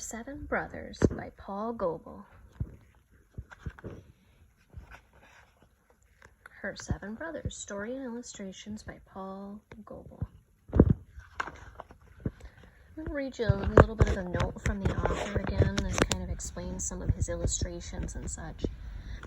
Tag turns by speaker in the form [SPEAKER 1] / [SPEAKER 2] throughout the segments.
[SPEAKER 1] Seven Brothers by Paul Goble. Her Seven Brothers, story and illustrations by Paul Goble. I'm going to read you a little bit of a note from the author again that kind of explains some of his illustrations and such.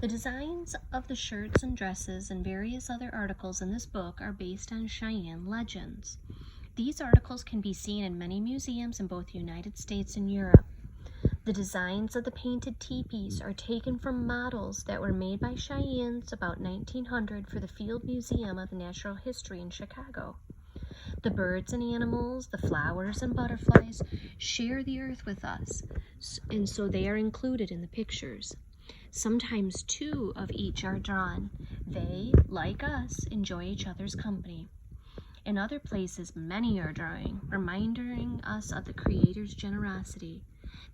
[SPEAKER 1] The designs of the shirts and dresses and various other articles in this book are based on Cheyenne legends. These articles can be seen in many museums in both the United States and Europe. The designs of the painted teepees are taken from models that were made by Cheyennes about 1900 for the Field Museum of Natural History in Chicago. The birds and animals, the flowers and butterflies share the earth with us, and so they are included in the pictures. Sometimes two of each are drawn. They, like us, enjoy each other's company. In other places, many are drawing, reminding us of the Creator's generosity.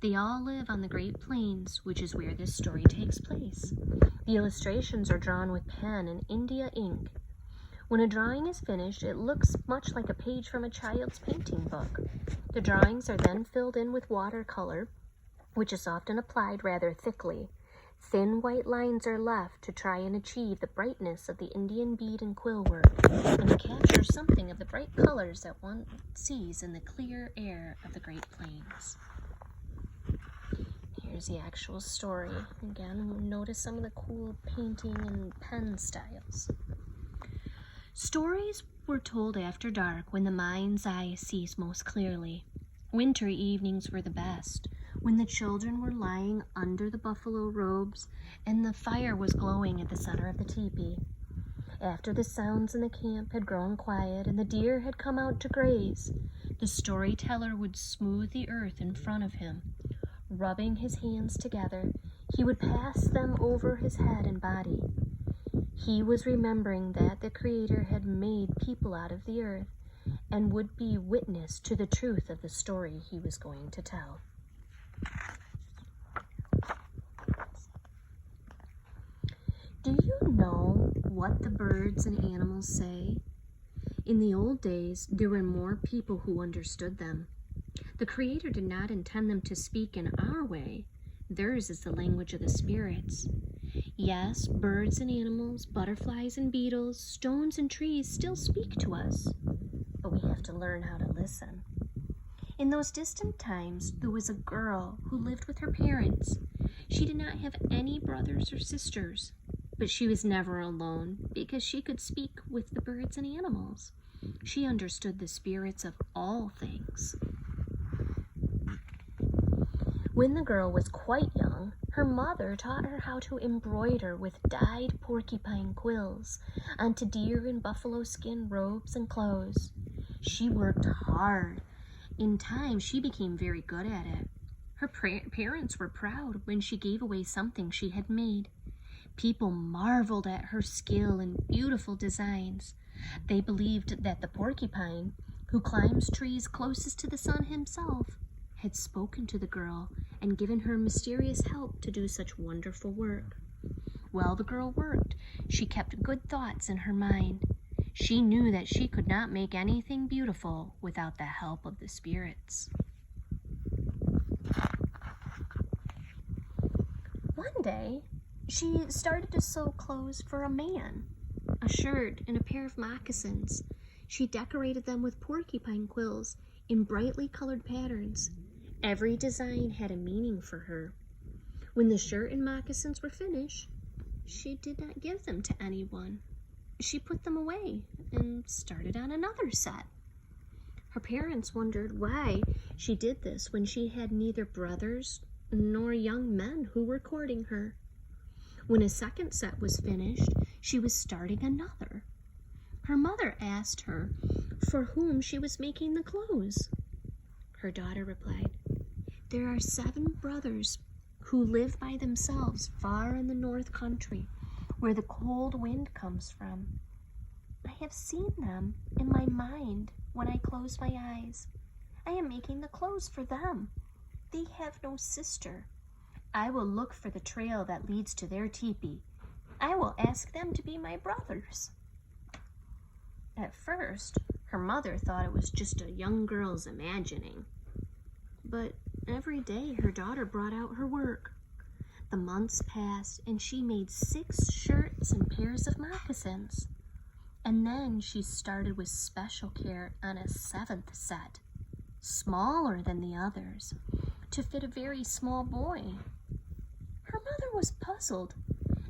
[SPEAKER 1] They all live on the Great Plains, which is where this story takes place. The illustrations are drawn with pen and India ink. When a drawing is finished, it looks much like a page from a child's painting book. The drawings are then filled in with watercolor, which is often applied rather thickly. Thin white lines are left to try and achieve the brightness of the Indian bead and quill work, and to capture something of the bright colors that one sees in the clear air of the Great Plains. Here's the actual story. Again, notice some of the cool painting and pen styles. Stories were told after dark when the mind's eye sees most clearly. Winter evenings were the best, when the children were lying under the buffalo robes and the fire was glowing at the center of the teepee. After the sounds in the camp had grown quiet and the deer had come out to graze, the storyteller would smooth the earth in front of him. Rubbing his hands together, he would pass them over his head and body. He was remembering that the Creator had made people out of the earth and would be witness to the truth of the story he was going to tell. Do you know what the birds and animals say? In the old days, there were more people who understood them. The Creator did not intend them to speak in our way. Theirs is the language of the spirits. Yes, birds and animals, butterflies and beetles, stones and trees still speak to us, but we have to learn how to listen. In those distant times, there was a girl who lived with her parents. She did not have any brothers or sisters, but she was never alone because she could speak with the birds and animals. She understood the spirits of all things. When the girl was quite young, her mother taught her how to embroider with dyed porcupine quills onto deer and buffalo skin robes and clothes. She worked hard. In time, she became very good at it. Her parents were proud when she gave away something she had made. People marveled at her skill and beautiful designs. They believed that the porcupine, who climbs trees closest to the sun himself, had spoken to the girl and given her mysterious help to do such wonderful work. While the girl worked, she kept good thoughts in her mind. She knew that she could not make anything beautiful without the help of the spirits. One day, she started to sew clothes for a man, a shirt and a pair of moccasins. She decorated them with porcupine quills in brightly colored patterns. Every design had a meaning for her. When the shirt and moccasins were finished, she did not give them to anyone. She put them away and started on another set. Her parents wondered why she did this when she had neither brothers nor young men who were courting her. When a second set was finished, she was starting another. Her mother asked her for whom she was making the clothes. Her daughter replied, "There are 7 brothers who live by themselves far in the North Country, where the cold wind comes from. I have seen them in my mind when I close my eyes. I am making the clothes for them. They have no sister. I will look for the trail that leads to their teepee. I will ask them to be my brothers." At first, her mother thought it was just a young girl's imagining. But Every day her daughter brought out her work. The months passed, and she made 6 shirts and pairs of moccasins. And then she started with special care on a 7th set, smaller than the others, to fit a very small boy. Her mother was puzzled,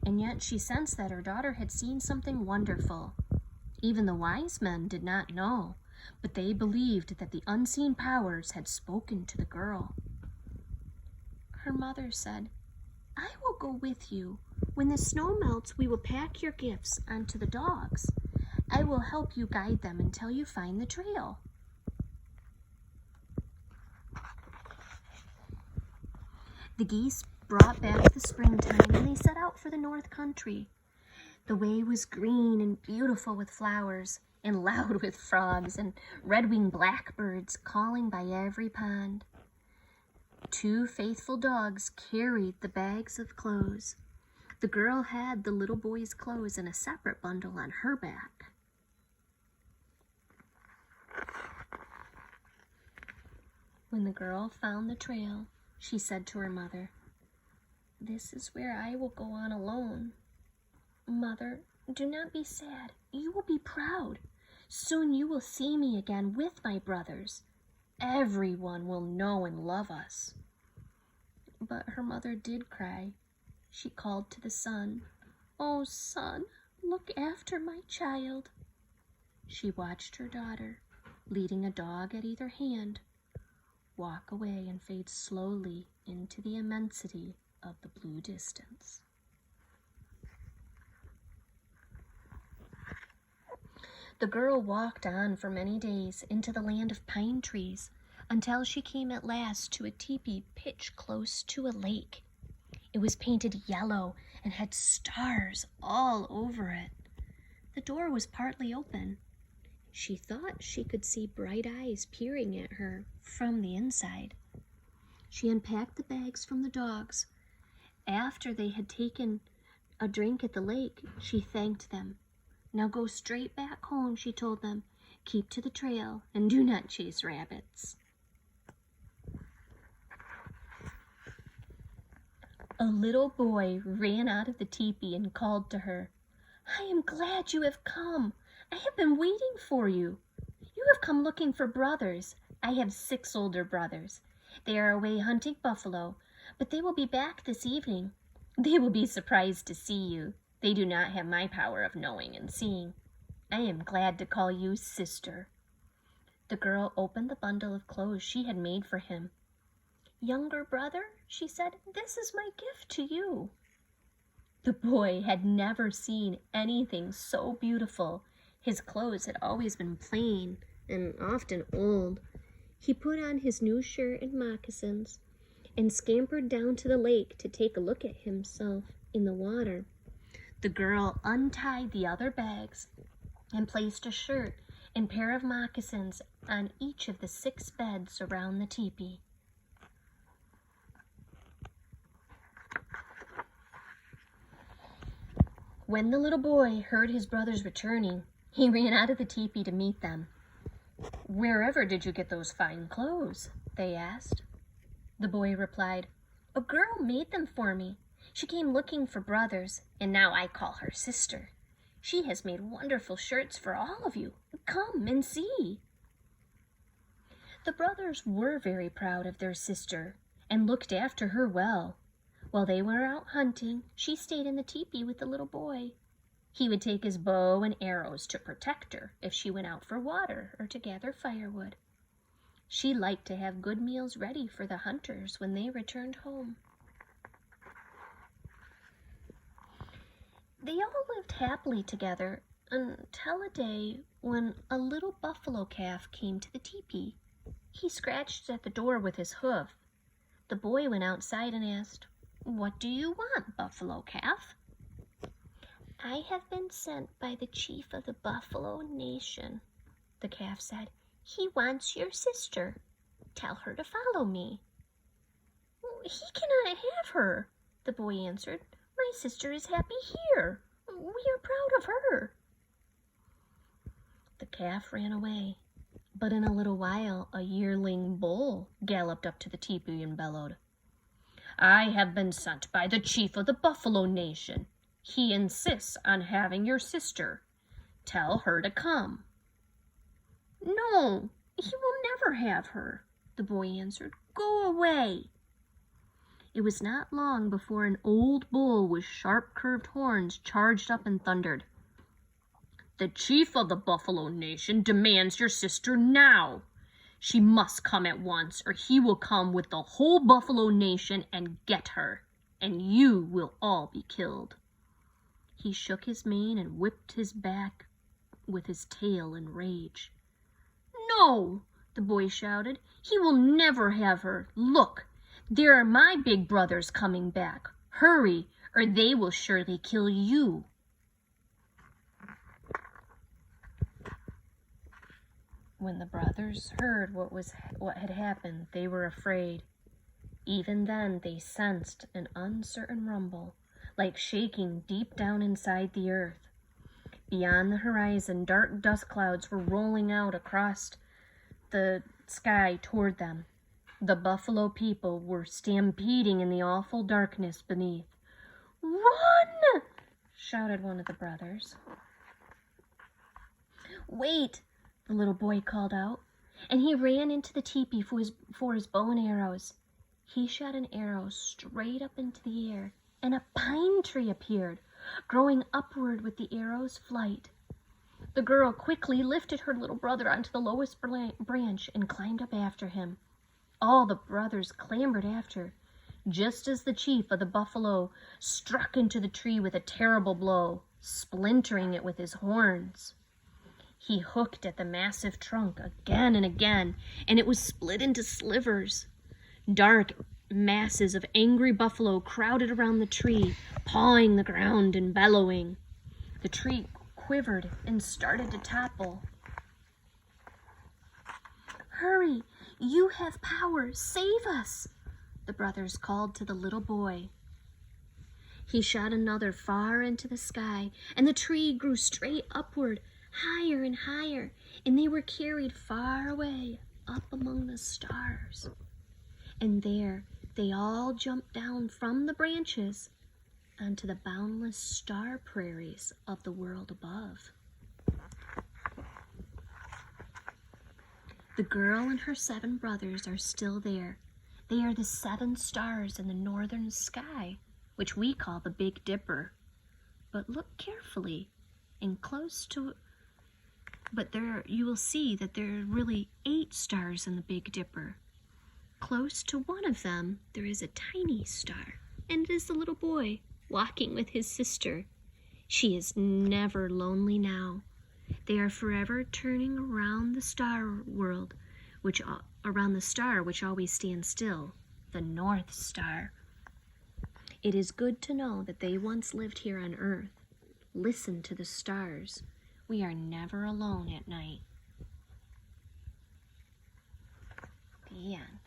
[SPEAKER 1] and yet she sensed that her daughter had seen something wonderful. Even the wise men did not know, but they believed that the unseen powers had spoken to the girl. Her mother said, "I will go with you. When the snow melts, we will pack your gifts onto the dogs. I will help you guide them until you find the trail." The geese brought back the springtime, and they set out for the north country. The way was green and beautiful with flowers, and loud with frogs and red-winged blackbirds calling by every pond. 2 faithful dogs carried the bags of clothes. The girl had the little boy's clothes in a separate bundle on her back. When the girl found the trail, she said to her mother, "This is where I will go on alone. Mother, do not be sad. You will be proud. Soon you will see me again with my brothers. Everyone will know and love us." But her mother did cry. She called to the sun, "Oh, sun, look after my child." She watched her daughter, leading a dog at either hand, walk away and fade slowly into the immensity of the blue distance. The girl walked on for many days into the land of pine trees until she came at last to a teepee pitched close to a lake. It was painted yellow and had stars all over it. The door was partly open. She thought she could see bright eyes peering at her from the inside. She unpacked the bags from the dogs. After they had taken a drink at the lake, she thanked them. "Now go straight back home," she told them. "Keep to the trail and do not chase rabbits." A little boy ran out of the teepee and called to her, "I am glad you have come. I have been waiting for you. You have come looking for brothers. I have 6 older brothers. They are away hunting buffalo, but they will be back this evening. They will be surprised to see you. They do not have my power of knowing and seeing. I am glad to call you sister." The girl opened the bundle of clothes she had made for him. "Younger brother," she said, "this is my gift to you." The boy had never seen anything so beautiful. His clothes had always been plain and often old. He put on his new shirt and moccasins and scampered down to the lake to take a look at himself in the water. The girl untied the other bags and placed a shirt and pair of moccasins on each of the 6 beds around the teepee. When the little boy heard his brothers returning, he ran out of the teepee to meet them. "Wherever did you get those fine clothes?" they asked. The boy replied, "A girl made them for me. She came looking for brothers, and now I call her sister. She has made wonderful shirts for all of you. Come and see." The brothers were very proud of their sister and looked after her well. While they were out hunting, she stayed in the teepee with the little boy. He would take his bow and arrows to protect her if she went out for water or to gather firewood. She liked to have good meals ready for the hunters when they returned home. They all lived happily together until a day when a little buffalo calf came to the teepee. He scratched at the door with his hoof. The boy went outside and asked, "What do you want, buffalo calf?" "I have been sent by the chief of the Buffalo Nation," the calf said. "He wants your sister. Tell her to follow me." "He cannot have her," the boy answered. "My sister is happy here. We are proud of her." The calf ran away. But in a little while, a yearling bull galloped up to the teepee and bellowed, "I have been sent by the chief of the Buffalo Nation. He insists on having your sister. Tell her to come." "No, he will never have her," the boy answered. "Go away." It was not long before an old bull with sharp curved horns charged up and thundered, "The chief of the Buffalo Nation demands your sister now. She must come at once, or he will come with the whole Buffalo Nation and get her, and you will all be killed." He shook his mane and whipped his back with his tail in rage. "No," the boy shouted, "he will never have her. Look, there are my big brothers coming back. Hurry, or they will surely kill you." When the brothers heard what had happened, they were afraid. Even then they sensed an uncertain rumble, like shaking deep down inside the earth. Beyond the horizon, dark dust clouds were rolling out across the sky toward them. The buffalo people were stampeding in the awful darkness beneath. "Run!" shouted one of the brothers. "Wait!" the little boy called out, and he ran into the teepee for his bow and arrows. He shot an arrow straight up into the air, and a pine tree appeared, growing upward with the arrow's flight. The girl quickly lifted her little brother onto the lowest branch and climbed up after him. All the brothers clambered after, just as the chief of the buffalo struck into the tree with a terrible blow, splintering it with his horns. He hooked at the massive trunk again and again, and it was split into slivers. Dark masses of angry buffalo crowded around the tree, pawing the ground and bellowing. The tree quivered and started to topple. "Hurry, you have power, save us," the brothers called to the little boy. He shot another far into the sky, and the tree grew straight upward, higher and higher, and they were carried far away up among the stars. And there they all jumped down from the branches onto the boundless star prairies of the world above. The girl and her 7 brothers are still there. They are the 7 stars in the northern sky, which we call the Big Dipper. But look carefully and you will see that there are really 8 stars in the Big Dipper. Close to one of them, there is a tiny star, and it is the little boy walking with his sister. She is never lonely now. They are forever turning around the star world, around the star which always stands still, the North Star. It is good to know that they once lived here on Earth. Listen to the stars. We are never alone at night. The end.